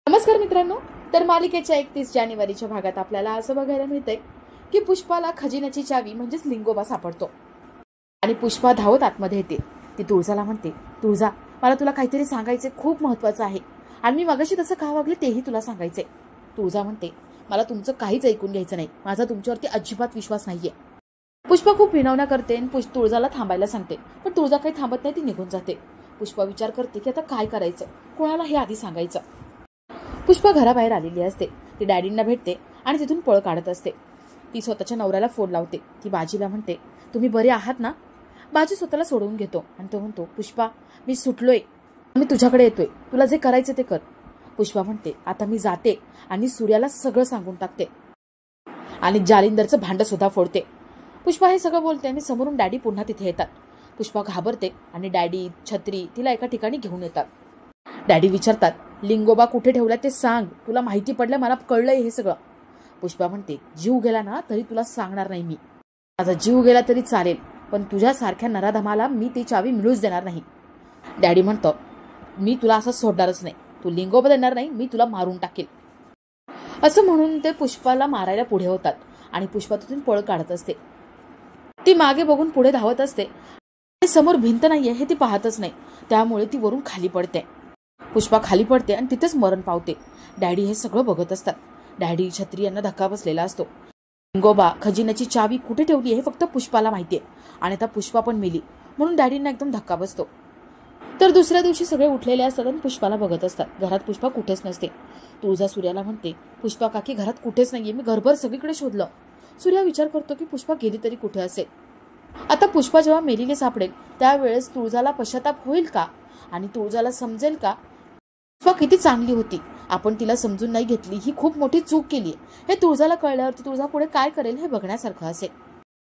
नमस्कार मित्रांनो, तर मालिकेच्या 31 जानेवारीच्या भागात आपल्याला असं बघायला मिळतंय की पुष्पाला खजिन्याची चावी म्हणजेच लिंगोबा सापडतो आणि पुष्पा धावत आतमध्ये येते. ती तुळजाला म्हणते, तुळजा, मला तुला काहीतरी सांगायचे, खूप महत्त्वाचं आहे आणि मी मगाशी तसं का वागले तेही तुला सांगायचे. तुळजा म्हणते, मला तुमचं काहीच ऐकून घ्यायचं नाही, माझा तुमच्यावरती अजिबात विश्वास नाहीये. पुष्पा खूप विनवण्या करते आणि तुळजाला थांबायला सांगते, पण तुळजा काही थांबत नाही, ती निघून जाते. पुष्पा विचार करते की आता काय करायचं, कोणाला हे आधी सांगायचं. पुष्पा घराबाहेर आलेली असते. ती डॅडींना भेटते आणि तिथून पळ काढत असते. ती स्वतःच्या नवऱ्याला फोन लावते. ती बाजीला म्हणते, तुम्ही बरे आहात ना. बाजी स्वतःला सोडवून घेतो आणि तो म्हणतो, पुष्पा, मी सुटलोय, मी तुझ्याकडे येतोय, तुला जे करायचं ते कर. पुष्पा म्हणते, आता मी जाते आणि सूर्याला सगळं सांगून टाकते आणि जालिंदरचं भांडं सुद्धा फोडते. पुष्पा हे सगळं बोलते आणि समोरून डॅडी पुन्हा तिथे येतात. पुष्पा घाबरते आणि डॅडी छत्री तिला एका ठिकाणी घेऊन येतात. डॅडी विचारतात, लिंगोबा कुठे ठेवला ते सांग, तुला माहिती पडलं, मला कळलंय हे सगळं. पुष्पा म्हणते, जीव गेला ना तरी तुला सांगणार नाही मी, माझा जीव गेला तरी चालेल, पण तुझ्यासारख्या नराधमाला मी ती चावी मिळूच देणार नाही. डॅडी म्हणतो, मी तुला असं सोडणारच नाही, तू लिंगोबा देणार नाही, मी तुला मारून टाकेल. असं म्हणून ते पुष्पाला मारायला पुढे होतात आणि पुष्पा तिथून पळ काढत असते. ती मागे बघून पुढे धावत असते आणि समोर भिंत नाहीये हे ती पाहतच नाही, त्यामुळे ती वरून खाली पडते. पुष्पा खाली पडते आणि तिथेच मरण पावते. डॅडी हे सगळं बघत असतात. डॅडी छत्री यांना धक्का बसलेला असतो. लिंगोबा खजिन्याची चावी कुठे ठेवली हे फक्त पुष्पाला माहितीये आणि आता पुष्पा पण मेली म्हणून डॅडींना एकदम धक्का बसतो. तर दुसऱ्या दिवशी सगळे उठलेले असतात आणि पुष्पाला बघत असतात. घरात पुष्पा कुठेच नसते. तुळजा सूर्याला म्हणते, पुष्पा काकी घरात कुठेच नाहीये, मी घरभर सगळीकडे शोधलं. सूर्या विचार करतो की पुष्पा गेली तरी कुठे असेल. आता पुष्पा जेव्हा मेलेली सापडेल त्यावेळेस तुळजाला पश्चाताप होईल का आणि तुळजाला समजेल का पुष्पा किती चांगली होती, आपण तिला समजून नाही घेतली, ही खूप मोठी चूक केली. हे तुळजाला कळल्यावरती तुळजा पुढे काय करेल हे बघण्यासारखं असेल.